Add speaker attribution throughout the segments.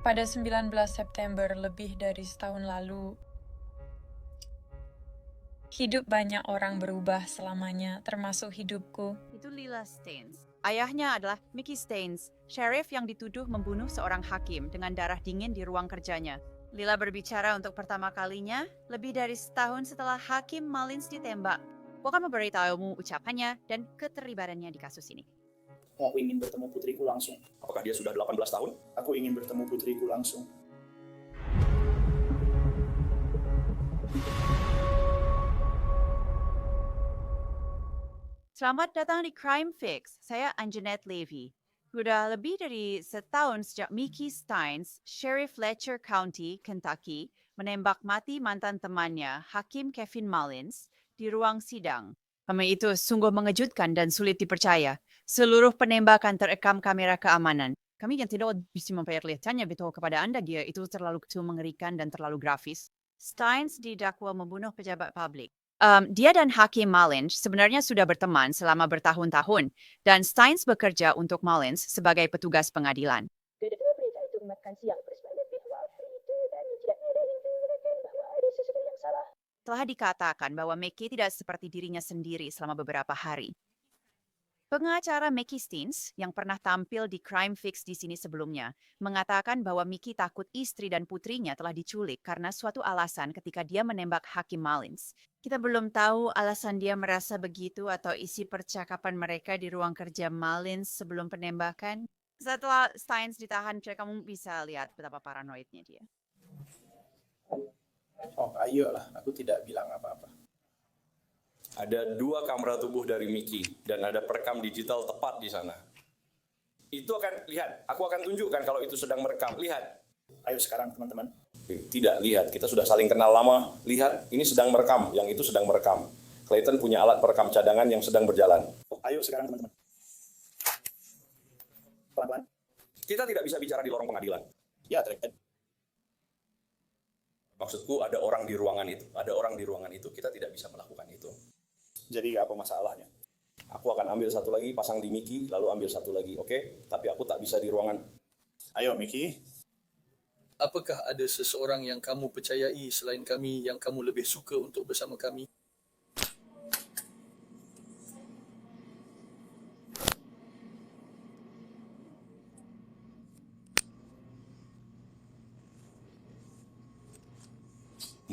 Speaker 1: Pada 19 September lebih dari setahun lalu, hidup banyak orang berubah selamanya, termasuk hidupku.
Speaker 2: Itu Lila Staines. Ayahnya adalah Mickey Staines, sheriff yang dituduh membunuh seorang hakim dengan darah dingin di ruang kerjanya. Lila berbicara untuk pertama kalinya lebih dari setahun setelah Hakim Mullins ditembak. Aku akan memberitahumu ucapannya dan keterlibatannya di kasus ini.
Speaker 3: Aku ingin bertemu putriku langsung.
Speaker 4: Apakah dia sudah 18 tahun?
Speaker 3: Aku ingin bertemu putriku langsung.
Speaker 2: Selamat datang di Crime Fix. Saya Anjanette Levy. Sudah lebih dari setahun sejak Mickey Staines, Sheriff Fletcher County, Kentucky, menembak mati mantan temannya, Hakim Kevin Mullins, di ruang sidang. Kami itu sungguh mengejutkan dan sulit dipercaya. Seluruh penembakan terekam kamera keamanan. Kami yang tidak bisa memperlihatkannya betul kepada Anda, dia itu terlalu mengerikan dan terlalu grafis. Staines didakwa membunuh pejabat publik. Dia dan Hakim Mullins sebenarnya sudah berteman selama bertahun-tahun, dan Staines bekerja untuk Mullins sebagai petugas pengadilan.
Speaker 5: Kedua berita itu memakan siang bersama lebih awal hari itu dan tidak ada yang mengatakan bahwa ada sesuatu yang salah.
Speaker 2: Telah dikatakan bahwa Mickey tidak seperti dirinya sendiri selama beberapa hari. Pengacara Mickey Staines yang pernah tampil di Crime Fix di sini sebelumnya mengatakan bahwa Mickey takut istri dan putrinya telah diculik karena suatu alasan ketika dia menembak Hakim Mullins. Kita belum tahu alasan dia merasa begitu atau isi percakapan mereka di ruang kerja Mullins sebelum penembakan. Setelah Staines ditahan, kamu bisa lihat betapa paranoidnya dia.
Speaker 3: Oh, ayolah, aku tidak bilang apa-apa.
Speaker 4: Ada 2 kamera tubuh dari Mickey dan ada perekam digital tepat di sana. Itu akan lihat, aku akan tunjukkan kalau itu sedang merekam. Lihat.
Speaker 3: Ayo sekarang teman-teman.
Speaker 4: Tidak, lihat. Kita sudah saling kenal lama. Lihat, ini sedang merekam, yang itu sedang merekam. Clayton punya alat perekam cadangan yang sedang berjalan.
Speaker 3: Ayo sekarang teman-teman. Pelan-pelan.
Speaker 4: Kita tidak bisa bicara di lorong pengadilan.
Speaker 3: Ya, Clayton.
Speaker 4: Maksudku ada orang di ruangan itu. Ada orang di ruangan itu, kita tidak bisa melakukan itu.
Speaker 3: Jadi apa masalahnya?
Speaker 4: Aku akan ambil satu lagi, pasang di Mickey, lalu ambil satu lagi, oke? Tapi aku tak bisa di ruangan.
Speaker 3: Ayo, Mickey.
Speaker 6: Apakah ada seseorang yang kamu percayai selain kami yang kamu lebih suka untuk bersama kami?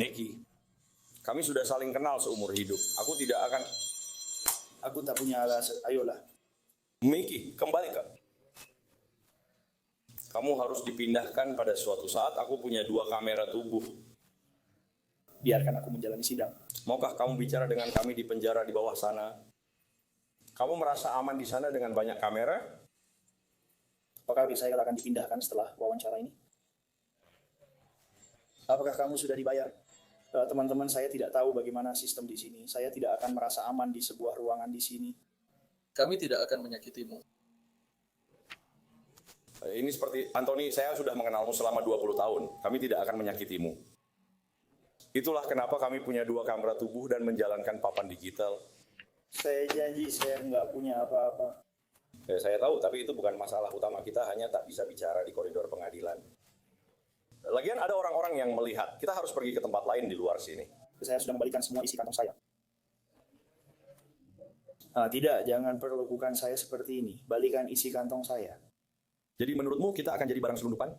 Speaker 4: Nicky, kami sudah saling kenal seumur hidup.
Speaker 3: Aku tak punya alasan. Ayolah.
Speaker 4: Mickey, kembali ke. Kamu harus dipindahkan pada suatu saat. Aku punya 2 kamera tubuh.
Speaker 3: Biarkan aku menjalani sidang.
Speaker 4: Maukah kamu bicara dengan kami di penjara di bawah sana? Kamu merasa aman di sana dengan banyak kamera?
Speaker 3: Apakah saya akan dipindahkan setelah wawancara ini? Apakah kamu sudah dibayar? Teman-teman, saya tidak tahu bagaimana sistem di sini. Saya tidak akan merasa aman di sebuah ruangan di sini.
Speaker 6: Kami tidak akan menyakitimu.
Speaker 4: Ini seperti, Anthony, saya sudah mengenalmu selama 20 tahun. Kami tidak akan menyakitimu. Itulah kenapa kami punya 2 kamera tubuh dan menjalankan papan digital.
Speaker 3: Saya janji saya nggak punya apa-apa.
Speaker 4: Saya tahu, tapi itu bukan masalah utama. Kita hanya tak bisa bicara di koridor pengadilan. Lagian ada orang-orang yang melihat. Kita harus pergi ke tempat lain di luar sini.
Speaker 3: Saya sudah membalikan semua isi kantong saya. Tidak, jangan perlakukan saya seperti ini. Balikan isi kantong saya.
Speaker 4: Jadi menurutmu kita akan jadi barang selundupan?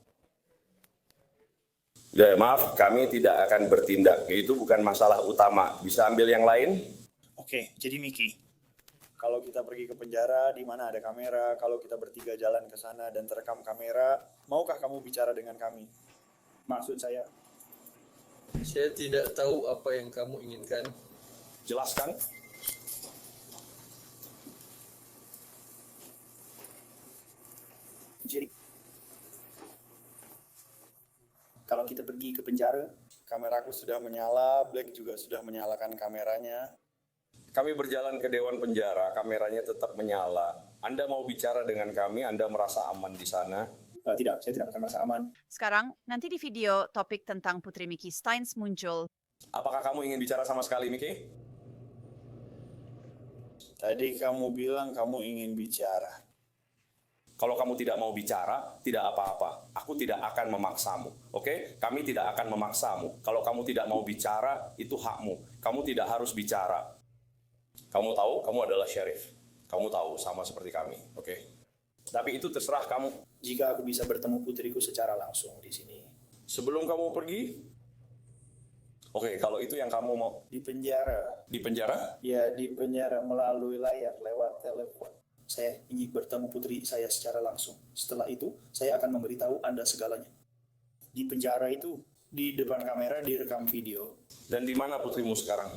Speaker 4: Maaf, kami tidak akan bertindak. Itu bukan masalah utama. Bisa ambil yang lain?
Speaker 3: Oke, jadi Mickey. Kalau kita pergi ke penjara, di mana ada kamera, kalau kita bertiga jalan ke sana dan terekam kamera, maukah kamu bicara dengan kami? Maksud saya,
Speaker 6: Saya tidak tahu apa yang kamu inginkan.
Speaker 4: Jelaskan.
Speaker 3: jadi kalau kita pergi ke penjara, kameraku sudah menyala, Black juga sudah menyalakan kameranya.
Speaker 4: Kami berjalan ke Dewan Penjara, kameranya tetap menyala. Anda mau bicara dengan kami, Anda merasa aman di sana?
Speaker 3: Tidak, saya tidak akan merasa aman.
Speaker 2: Sekarang, nanti di video topik tentang Putri Mickey Staines muncul.
Speaker 4: Apakah kamu ingin bicara sama sekali, Mickey?
Speaker 3: Tadi kamu bilang kamu ingin bicara.
Speaker 4: Kalau kamu tidak mau bicara, tidak apa-apa. Aku tidak akan memaksamu. Oke? Kami tidak akan memaksamu. Kalau kamu tidak mau bicara, itu hakmu. Kamu tidak harus bicara. Kamu tahu, kamu adalah sheriff. Kamu tahu, sama seperti kami. Oke? Tapi itu terserah kamu.
Speaker 3: Jika aku bisa bertemu putriku secara langsung di sini.
Speaker 4: Sebelum kamu pergi, oke, kalau itu yang kamu mau.
Speaker 3: Di penjara.
Speaker 4: Di penjara?
Speaker 3: Ya, di penjara melalui layar lewat telepon. Saya ingin bertemu putri saya secara langsung. Setelah itu, saya akan memberitahu Anda segalanya. Di penjara itu, di depan kamera direkam video.
Speaker 4: Dan di mana putrimu sekarang?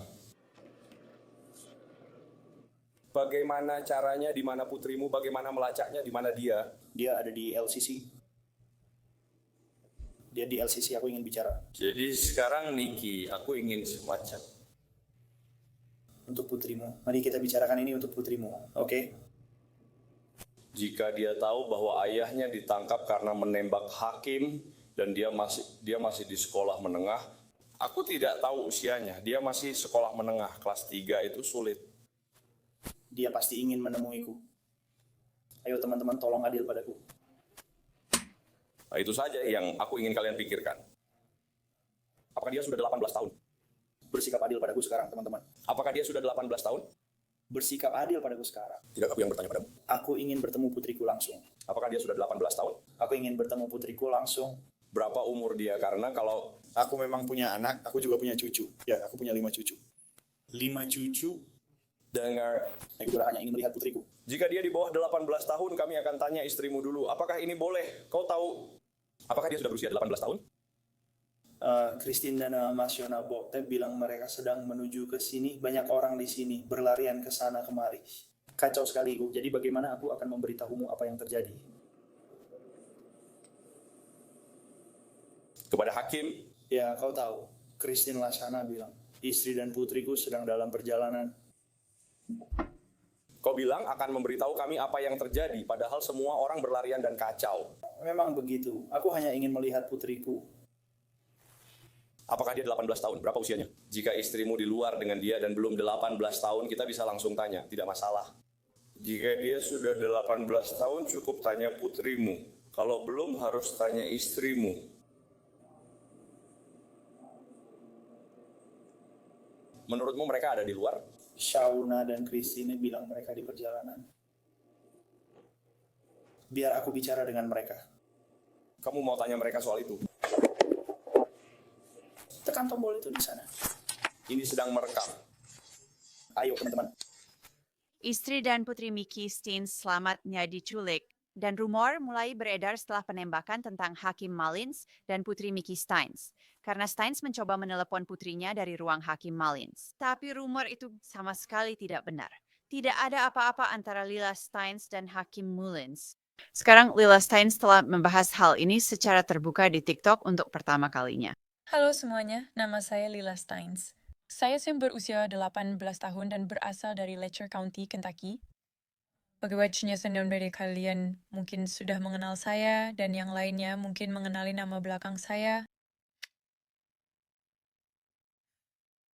Speaker 4: Bagaimana caranya, di mana putrimu, bagaimana melacaknya, di mana dia?
Speaker 3: Dia ada di LCC. Dia di LCC, aku ingin bicara.
Speaker 4: Jadi sekarang Niki, aku ingin semacam.
Speaker 3: Untuk putrimu. Mari kita bicarakan ini untuk putrimu, oke?
Speaker 4: Jika dia tahu bahwa ayahnya ditangkap karena menembak hakim dan dia masih di sekolah menengah, aku tidak tahu usianya. Dia masih sekolah menengah, kelas 3 itu sulit.
Speaker 3: Dia pasti ingin menemuiku. Ayo teman-teman, tolong adil padaku.
Speaker 4: Nah, itu saja yang aku ingin kalian pikirkan. Apakah dia sudah 18 tahun?
Speaker 3: Bersikap adil padaku sekarang, teman-teman.
Speaker 4: Apakah dia sudah 18 tahun?
Speaker 3: Bersikap adil padaku sekarang.
Speaker 4: Tidak, aku yang bertanya padamu.
Speaker 3: Aku ingin bertemu putriku langsung.
Speaker 4: Apakah dia sudah 18 tahun?
Speaker 3: Aku ingin bertemu putriku langsung.
Speaker 4: Berapa umur dia? Karena kalau
Speaker 3: Aku memang punya anak, aku juga punya cucu. Ya, aku punya 5 cucu. 5 cucu?
Speaker 4: dengar,
Speaker 3: Aku juga hanya ingin melihat putriku.
Speaker 4: jika dia di bawah 18 tahun, kami akan tanya istrimu dulu, apakah ini boleh? Kau tahu, apakah dia sudah berusia 18 tahun?
Speaker 3: Christine dan Mas Yona Bokte bilang mereka sedang menuju ke sini. Banyak orang di sini berlarian ke sana kemari. Kacau sekali, Ibu. Jadi bagaimana aku akan memberitahumu apa yang terjadi?
Speaker 4: Kepada hakim,
Speaker 3: Ya, kau tahu. Christine Lasana bilang, istri dan putriku sedang dalam perjalanan.
Speaker 4: kau bilang akan memberitahu kami apa yang terjadi, padahal semua orang berlarian dan kacau.
Speaker 3: Memang begitu. Aku hanya ingin melihat putriku.
Speaker 4: Apakah dia 18 tahun? Berapa usianya? Jika istrimu di luar dengan dia dan belum 18 tahun, kita bisa langsung tanya, tidak masalah. Jika dia sudah 18 tahun, cukup tanya putrimu. Kalau belum, harus tanya istrimu. Menurutmu mereka ada di luar?
Speaker 3: Shauna dan Christine bilang mereka di perjalanan. Biar aku bicara dengan mereka.
Speaker 4: Kamu mau tanya mereka soal itu?
Speaker 3: Tekan tombol itu di sana.
Speaker 4: Ini sedang merekam.
Speaker 3: Ayo teman-teman.
Speaker 2: Istri dan putri Mickey Steins selamatnya diculik, dan rumor mulai beredar setelah penembakan tentang Hakim Mullins dan putri Mickey Steins, karena Steins mencoba menelepon putrinya dari ruang Hakim Mullins. Tapi rumor itu sama sekali tidak benar. Tidak ada apa-apa antara Lila Steins dan Hakim Mullins. Sekarang Lila Steins telah membahas hal ini secara terbuka di TikTok untuk pertama kalinya.
Speaker 1: Halo semuanya, nama saya Lila Steins. Saya berusia 18 tahun dan berasal dari Letcher County, Kentucky. Bagaimana senang dari kalian mungkin sudah mengenal saya dan yang lainnya mungkin mengenali nama belakang saya.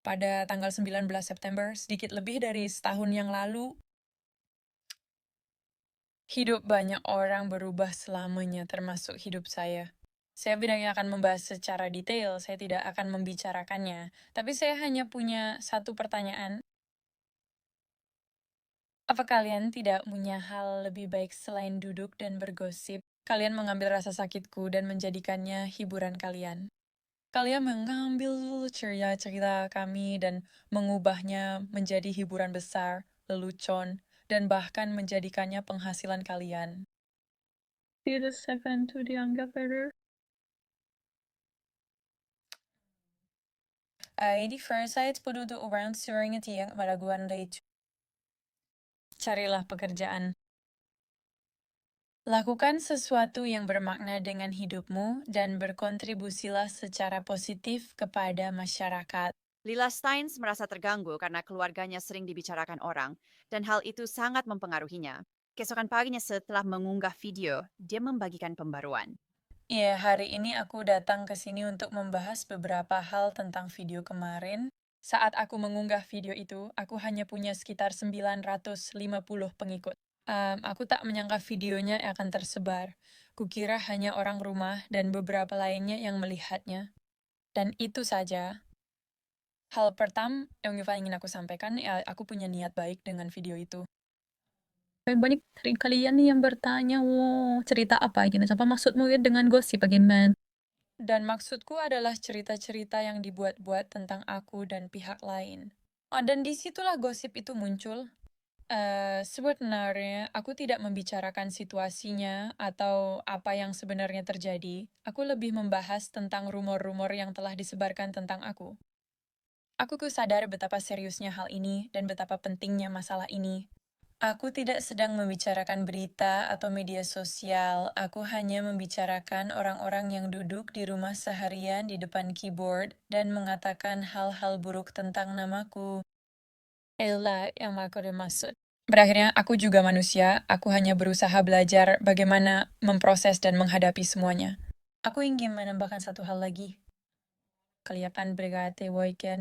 Speaker 1: Pada tanggal 19 September, sedikit lebih dari setahun yang lalu, hidup banyak orang berubah selamanya, termasuk hidup saya. Saya tidak akan membahas secara detail, saya tidak akan membicarakannya. Tapi saya hanya punya satu pertanyaan. Apa kalian tidak punya hal lebih baik selain duduk dan bergosip? Kalian mengambil rasa sakitku dan menjadikannya hiburan kalian. Kalian mengambil cerita-cerita kami dan mengubahnya menjadi hiburan besar, lelucon, dan bahkan menjadikannya penghasilan kalian. Tidak seven to dianggap better. Di Farsight penduduk orang sering tiang meraguan itu. Carilah pekerjaan. Lakukan sesuatu yang bermakna dengan hidupmu dan berkontribusilah secara positif kepada masyarakat.
Speaker 2: Lila Steins merasa terganggu karena keluarganya sering dibicarakan orang, dan hal itu sangat mempengaruhinya. Keesokan paginya setelah mengunggah video, dia membagikan pembaruan.
Speaker 1: Ya, hari ini aku datang ke sini untuk membahas beberapa hal tentang video kemarin. Saat aku mengunggah video itu, aku hanya punya sekitar 950 pengikut. Aku tak menyangka videonya akan tersebar. Kukira hanya orang rumah dan beberapa lainnya yang melihatnya. Dan itu saja. Hal pertama yang ingin aku sampaikan, ya aku punya niat baik dengan video itu.
Speaker 7: Banyak dari kalian nih yang bertanya, wow, cerita apa gitu? Apa maksudmu ya dengan gosip bagaimana?
Speaker 1: Dan maksudku adalah cerita-cerita yang dibuat-buat tentang aku dan pihak lain. Dan disitulah gosip itu muncul. Sebenarnya aku tidak membicarakan situasinya atau apa yang sebenarnya terjadi. Aku lebih membahas tentang rumor-rumor yang telah disebarkan tentang aku. Aku sadar betapa seriusnya hal ini dan betapa pentingnya masalah ini. Aku tidak sedang membicarakan berita atau media sosial. Aku hanya membicarakan orang-orang yang duduk di rumah seharian di depan keyboard dan mengatakan hal-hal buruk tentang namaku. Itulah yang aku maksud. Berakhirnya, aku juga manusia. Aku hanya berusaha belajar bagaimana memproses dan menghadapi semuanya. Aku ingin menambahkan satu hal lagi. Kelihatan berkata,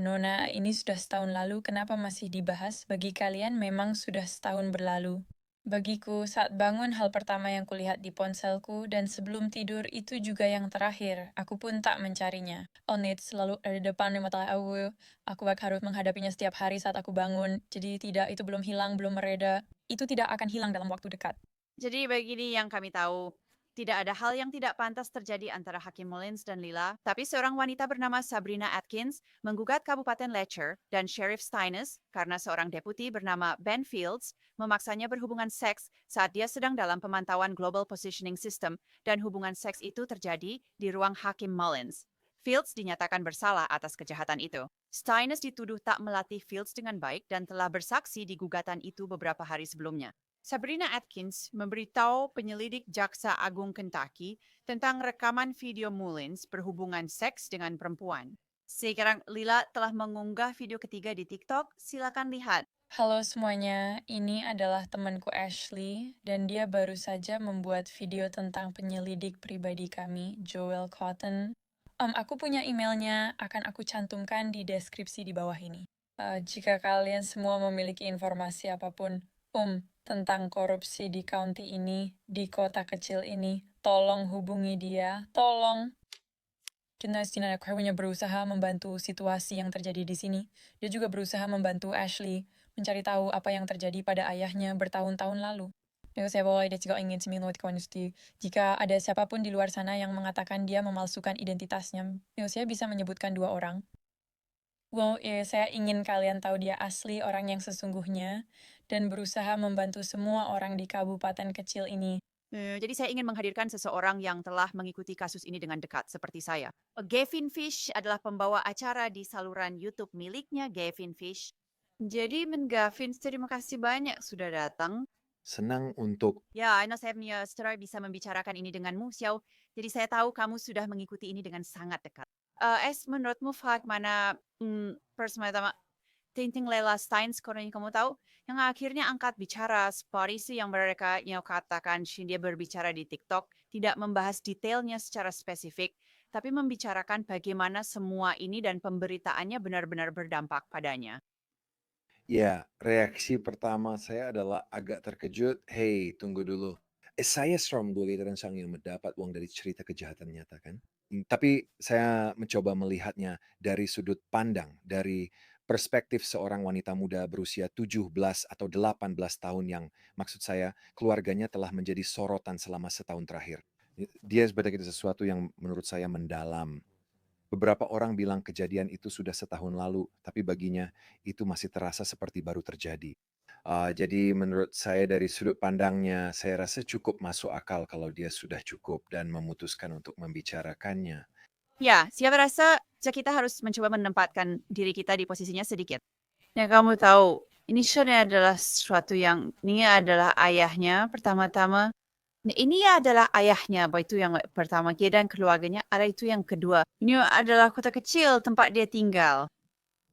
Speaker 1: Nona, ini sudah setahun lalu, kenapa masih dibahas? Bagi kalian memang sudah setahun berlalu. Bagiku, saat bangun hal pertama yang kulihat di ponselku, dan sebelum tidur itu juga yang terakhir. Aku pun tak mencarinya. Onit selalu ada di depan mata aku. Aku harus menghadapinya setiap hari saat aku bangun. Jadi tidak, itu belum hilang, belum mereda. Itu tidak akan hilang dalam waktu dekat.
Speaker 2: Jadi begini yang kami tahu. Tidak ada hal yang tidak pantas terjadi antara Hakim Mullins dan Lila, tapi seorang wanita bernama Sabrina Atkins menggugat Kabupaten Letcher dan Sheriff Stines karena seorang deputi bernama Ben Fields memaksanya berhubungan seks saat dia sedang dalam pemantauan Global Positioning System dan hubungan seks itu terjadi di ruang Hakim Mullins. Fields dinyatakan bersalah atas kejahatan itu. Stines dituduh tak melatih Fields dengan baik dan telah bersaksi di gugatan itu beberapa hari sebelumnya. Sabrina Atkins memberitahu penyelidik Jaksa Agung Kentucky tentang rekaman video Mullins berhubungan seks dengan perempuan. Sekarang Lila telah mengunggah video ketiga di TikTok, silakan lihat.
Speaker 1: Halo semuanya, ini adalah temanku Ashley, dan dia baru saja membuat video tentang penyelidik pribadi kami, Joel Cotton. Aku punya emailnya, akan aku cantumkan di deskripsi di bawah ini. Jika kalian semua memiliki informasi apapun, tentang korupsi di county ini, di kota kecil ini, tolong hubungi dia, tolong. Dinastina punya berusaha membantu situasi yang terjadi di sini. Dia juga berusaha membantu Ashley mencari tahu apa yang terjadi pada ayahnya bertahun-tahun lalu. Jika ada siapapun di luar sana yang mengatakan dia memalsukan identitasnya, saya bisa menyebutkan 2 orang. Saya ingin kalian tahu dia asli orang yang sesungguhnya dan berusaha membantu semua orang di kabupaten kecil ini.
Speaker 2: Jadi saya ingin menghadirkan seseorang yang telah mengikuti kasus ini dengan dekat seperti saya. Gavin Fish adalah pembawa acara di saluran YouTube miliknya Gavin Fish. Jadi Gavin, terima kasih banyak sudah datang.
Speaker 8: Senang untuk
Speaker 2: Ya, saya punya saudara bisa membicarakan ini denganmu, Xiao. Jadi saya tahu kamu sudah mengikuti ini dengan sangat dekat. Menurutmu bagaimana pertama Tinting Leila Steins, kalau kamu tahu, yang akhirnya angkat bicara seperti yang mereka katakan dia berbicara di TikTok, tidak membahas detailnya secara spesifik, tapi membicarakan bagaimana semua ini dan pemberitaannya benar-benar berdampak padanya.
Speaker 8: ya, reaksi pertama saya adalah agak terkejut. Hey, tunggu dulu. Saya seorang teransang yang mendapat uang dari cerita kejahatan nyata kan? Tapi saya mencoba melihatnya dari sudut pandang, dari perspektif seorang wanita muda berusia 17 atau 18 tahun yang maksud saya keluarganya telah menjadi sorotan selama setahun terakhir. Dia sebagai sesuatu yang menurut saya mendalam. Beberapa orang bilang kejadian itu sudah setahun lalu, tapi baginya itu masih terasa seperti baru terjadi. Jadi menurut saya dari sudut pandangnya, saya rasa cukup masuk akal kalau dia sudah cukup dan memutuskan untuk membicarakannya.
Speaker 2: Ya, siapa rasa kita harus mencoba menempatkan diri kita di posisinya sedikit. Ya, kamu tahu, ini adalah sesuatu yang, ini adalah ayahnya pertama-tama. Ini adalah ayahnya, itu yang pertama, dan keluarganya, ada itu yang kedua. Ini adalah kota kecil tempat dia tinggal.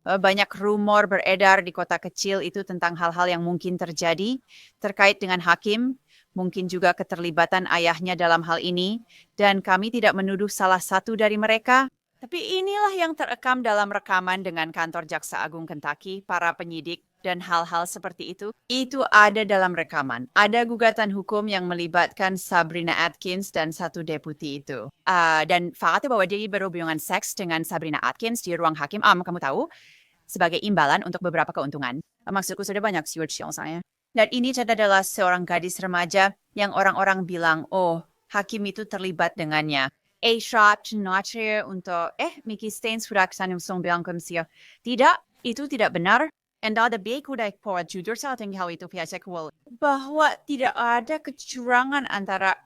Speaker 2: Banyak rumor beredar di kota kecil itu tentang hal-hal yang mungkin terjadi terkait dengan hakim, mungkin juga keterlibatan ayahnya dalam hal ini, dan kami tidak menuduh salah satu dari mereka. Tapi inilah yang terekam dalam rekaman dengan kantor Jaksa Agung Kentucky, para penyidik, dan hal-hal seperti itu ada dalam rekaman. Ada gugatan hukum yang melibatkan Sabrina Atkins dan satu deputi itu. Dan faktanya bahwa dia berhubungan seks dengan Sabrina Atkins di ruang hakim, kamu tahu, sebagai imbalan untuk beberapa keuntungan. Maksudku sudah banyak steward saya. Dan ini adalah seorang gadis remaja yang orang-orang bilang, oh, hakim itu terlibat dengannya. Sharp, untuk, Mickey Stein sudah kesana bilang ke Mesir. Tidak, itu tidak benar. Anda ada udah jujur saya tinggal itu via sekuel. Bahwa tidak ada kecurangan antara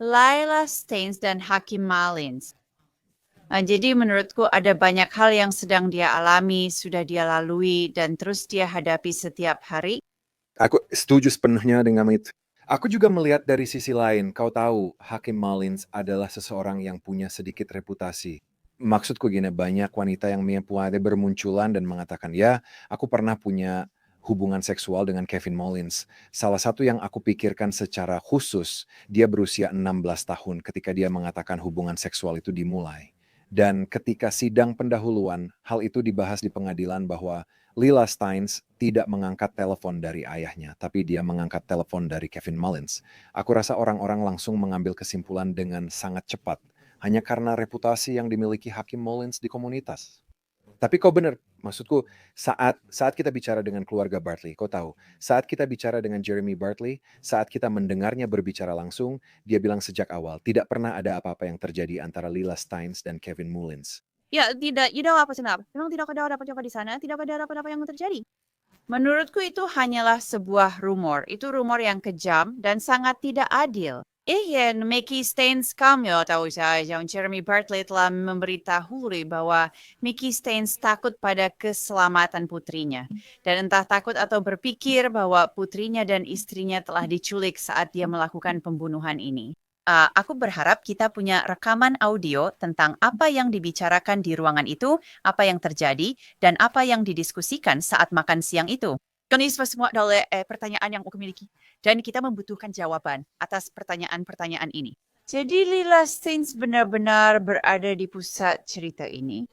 Speaker 2: Lila Steins dan Hakim Mullins. Jadi menurutku ada banyak hal yang sedang dia alami, sudah dia lalui, dan terus dia hadapi setiap hari.
Speaker 8: Aku setuju sepenuhnya dengan itu. Aku juga melihat dari sisi lain. Kau tahu, Hakim Mullins adalah seseorang yang punya sedikit reputasi. Maksudku gini, banyak wanita yang bermunculan dan mengatakan, ya, aku pernah punya hubungan seksual dengan Kevin Mullins. Salah satu yang aku pikirkan secara khusus, dia berusia 16 tahun ketika dia mengatakan hubungan seksual itu dimulai. Dan ketika sidang pendahuluan, hal itu dibahas di pengadilan bahwa Lila Steins tidak mengangkat telepon dari ayahnya, tapi dia mengangkat telepon dari Kevin Mullins. Aku rasa orang-orang langsung mengambil kesimpulan dengan sangat cepat, hanya karena reputasi yang dimiliki Hakim Mullins di komunitas. Tapi kau benar, maksudku saat kita bicara dengan keluarga Bartley, kau tahu, saat kita bicara dengan Jeremy Bartley, saat kita mendengarnya berbicara langsung, dia bilang sejak awal, tidak pernah ada apa-apa yang terjadi antara Lila Steins dan Kevin Mullins.
Speaker 2: Ya, tidak apa senap. Memang tidak ada apa-apa di sana, tidak ada apa-apa yang terjadi. Menurutku itu hanyalah sebuah rumor. Itu rumor yang kejam dan sangat tidak adil. Mickey Steins kamu tahu saja, Jeremy Bartley telah memberitahu bahwa Mickey Steins takut pada keselamatan putrinya. Dan entah takut atau berpikir bahwa putrinya dan istrinya telah diculik saat dia melakukan pembunuhan ini. Aku berharap kita punya rekaman audio tentang apa yang dibicarakan di ruangan itu, apa yang terjadi, dan apa yang didiskusikan saat makan siang itu. Ini semua adalah pertanyaan yang aku miliki. Dan kita membutuhkan jawaban atas pertanyaan-pertanyaan ini. Jadi Lila Steins benar-benar berada di pusat cerita ini.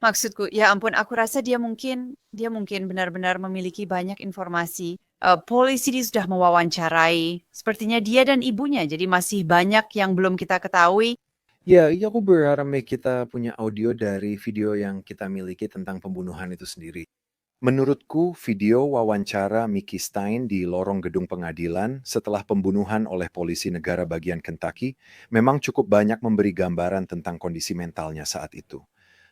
Speaker 2: Maksudku, ya ampun, aku rasa dia mungkin benar-benar memiliki banyak informasi. Polisi sudah mewawancarai. Sepertinya dia dan ibunya, jadi masih banyak yang belum kita ketahui.
Speaker 8: Ya, aku berharap kita punya audio dari video yang kita miliki tentang pembunuhan itu sendiri. Menurutku, video wawancara Mickey Stein di lorong gedung pengadilan setelah pembunuhan oleh polisi negara bagian Kentucky memang cukup banyak memberi gambaran tentang kondisi mentalnya saat itu.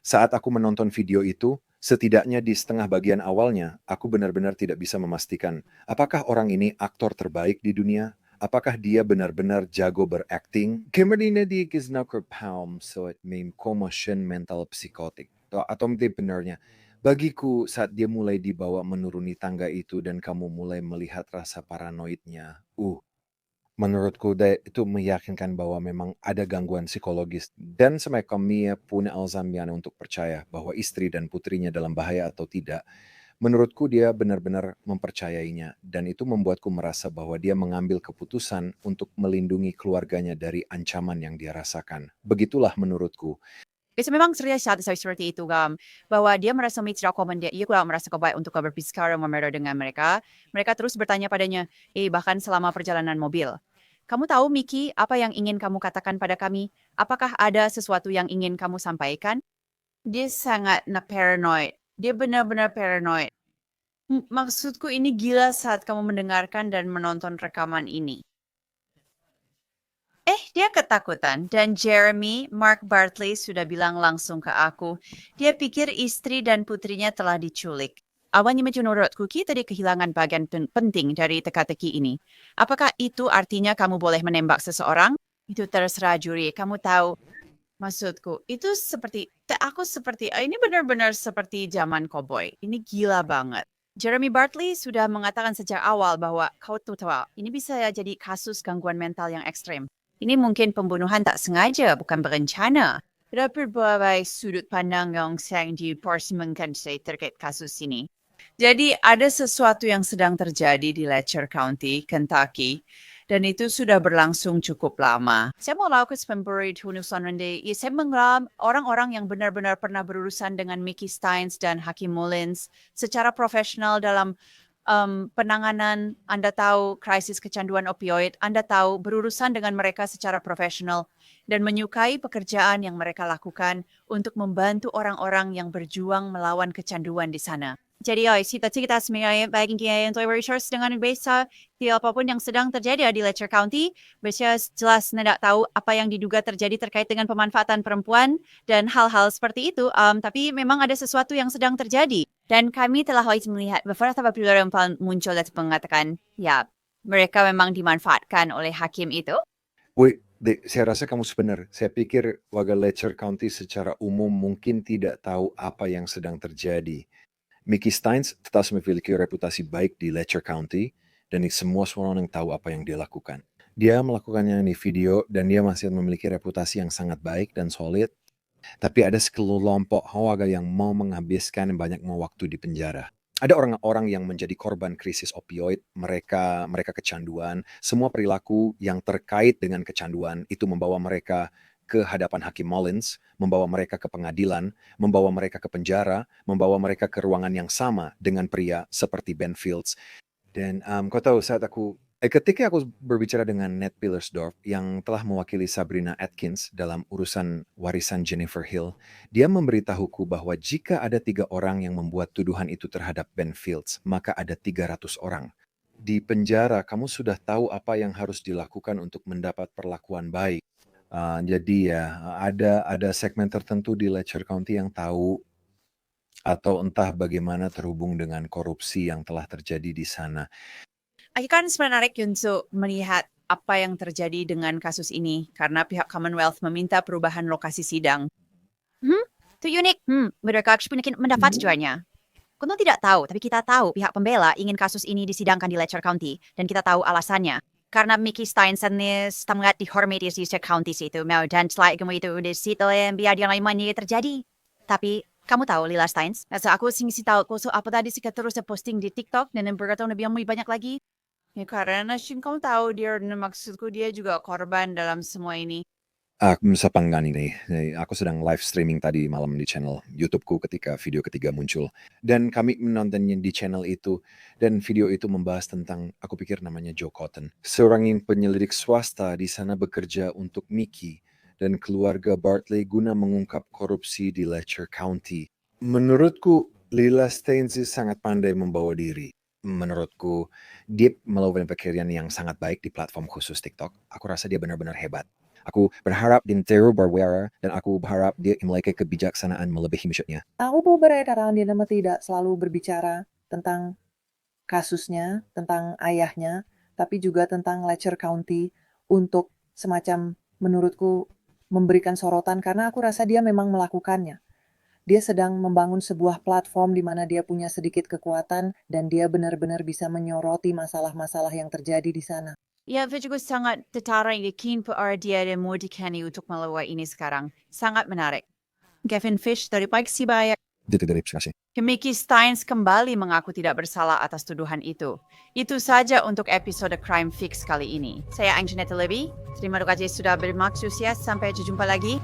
Speaker 8: Saat aku menonton video itu, setidaknya di setengah bagian awalnya, aku benar-benar tidak bisa memastikan apakah orang ini aktor terbaik di dunia, apakah dia benar-benar jago berakting. Kemudian dia kisnaker palm so it may commotion mental psikotik. Atau benarnya. Bagiku, saat dia mulai dibawa menuruni tangga itu dan kamu mulai melihat rasa paranoidnya, menurutku itu meyakinkan bahwa memang ada gangguan psikologis. Dan semacam Mia punya Alzheimer untuk percaya bahwa istri dan putrinya dalam bahaya atau tidak. Menurutku dia benar-benar mempercayainya. Dan itu membuatku merasa bahwa dia mengambil keputusan untuk melindungi keluarganya dari ancaman yang dia rasakan. Begitulah menurutku.
Speaker 2: Itu memang serius saat seperti itu, bahwa dia merasa tidak komen dia kurang merasa baik untuk berbicara dengan mereka. Mereka terus bertanya padanya, bahkan selama perjalanan mobil. Kamu tahu, Mickey, apa yang ingin kamu katakan pada kami? Apakah ada sesuatu yang ingin kamu sampaikan? Dia sangat paranoid. Dia benar-benar paranoid. Maksudku ini gila saat kamu mendengarkan dan menonton rekaman ini. Dia ketakutan dan Mark Bartley sudah bilang langsung ke aku. Dia pikir istri dan putrinya telah diculik. Awalnya menurutku kita kehilangan bagian penting dari teka-teki ini. Apakah itu artinya kamu boleh menembak seseorang? Itu terserah juri. Kamu tahu, maksudku, itu ini benar-benar seperti zaman koboi. Ini gila banget. Jeremy Bartley sudah mengatakan sejak awal bahwa kau tahu, ini bisa jadi kasus gangguan mental yang ekstrem. Ini mungkin pembunuhan tak sengaja, bukan berencana. Ada berbagai sudut pandang yang sedang dipersemenkan terkait kasus ini. Jadi ada sesuatu yang sedang terjadi di Letcher County, Kentucky. Dan itu sudah berlangsung cukup lama. Saya mau lakukan pemberi tunusan rendah. Ya, saya mengeram orang-orang yang benar-benar pernah berurusan dengan Mickey Steins dan Hakim Mullins secara profesional dalam penanganan. Anda tahu krisis kecanduan opioid, Anda tahu berurusan dengan mereka secara profesional dan menyukai pekerjaan yang mereka lakukan untuk membantu orang-orang yang berjuang melawan kecanduan di sana. Jadi, cita-cita sebenarnya bagi kita untuk research dengan biasa di apapun yang sedang terjadi di Letcher County, biasanya jelas tidak tahu apa yang diduga terjadi terkait dengan pemanfaatan perempuan dan hal-hal seperti itu. Tapi memang ada sesuatu yang sedang terjadi. Dan kami telah melihat beberapa perempuan muncul dan mengatakan, ya, mereka memang dimanfaatkan oleh hakim itu.
Speaker 8: Wait, saya rasa kamu benar. Saya pikir warga Letcher County secara umum mungkin tidak tahu apa yang sedang terjadi. Mickey Steins tetap memiliki reputasi baik di Letcher County dan semua orang yang tahu apa yang dia lakukan. Dia melakukannya di video dan dia masih memiliki reputasi yang sangat baik dan solid. Tapi ada sekelompok warga yang mau menghabiskan banyak waktu di penjara. Ada orang-orang yang menjadi korban krisis opioid, mereka kecanduan, semua perilaku yang terkait dengan kecanduan itu membawa mereka ke hadapan Hakim Mullins, membawa mereka ke pengadilan, membawa mereka ke penjara, membawa mereka ke ruangan yang sama dengan pria seperti Ben Fields. Dan kau tahu saat ketika aku berbicara dengan Ned Pillersdorf yang telah mewakili Sabrina Atkins dalam urusan warisan Jennifer Hill, dia memberitahuku bahwa jika ada 3 orang yang membuat tuduhan itu terhadap Ben Fields, maka ada 300 orang. Di penjara, kamu sudah tahu apa yang harus dilakukan untuk mendapat perlakuan baik. Jadi ya ada segmen tertentu di Letcher County yang tahu atau entah bagaimana terhubung dengan korupsi yang telah terjadi di sana.
Speaker 2: Kan menarik untuk melihat apa yang terjadi dengan kasus ini karena pihak Commonwealth meminta perubahan lokasi sidang. Itu unik. Mereka mungkin mendapat tujuannya. Kita tidak tahu, tapi kita tahu pihak pembela ingin kasus ini disidangkan di Letcher County dan kita tahu alasannya. Karena Mickey Steins sangat dihormati di Letcher County situ, dan selain itu di situ yang biar dia lain-lain terjadi. Tapi kamu tahu Lila Steins? Aku tahu apa tadi sih terus posting di TikTok dan berkata lebih banyak lagi. Ya karena kamu tahu maksudku dia juga korban dalam semua ini.
Speaker 8: Sapanggan ini. Aku sedang live streaming tadi malam di channel YouTube-ku ketika video ketiga muncul. Dan kami menontonnya di channel itu. Dan video itu membahas tentang, aku pikir namanya Joe Cotton. Seorang yang penyelidik swasta di sana bekerja untuk Mickey dan keluarga Bartley guna mengungkap korupsi di Letcher County. Menurutku, Lila Steins sangat pandai membawa diri. Menurutku, dia melakukan pekerjaan yang sangat baik di platform khusus TikTok. Aku rasa dia benar-benar hebat. Aku berharap dia terus berwiara dan aku berharap dia memiliki kebijaksanaan melebihi musuhnya.
Speaker 9: Aku berharap dia tidak selalu berbicara tentang kasusnya, tentang ayahnya, tapi juga tentang Letcher County untuk semacam menurutku memberikan sorotan karena aku rasa dia memang melakukannya. Dia sedang membangun sebuah platform di mana dia punya sedikit kekuatan dan dia benar-benar bisa menyoroti masalah-masalah yang terjadi di sana.
Speaker 2: Ya, saya juga sangat tertarik yakin dia dan Mordy Kenny untuk melakukan ini sekarang. Sangat menarik. Gavin Fish dari Pike Sibaya.
Speaker 8: Terima kasih.
Speaker 2: Mickey Steins kembali mengaku tidak bersalah atas tuduhan itu. Itu saja untuk episode Crime Fix kali ini. Saya Anjanette Levy. Terima kasih sudah bermaksusias. Sampai jumpa lagi.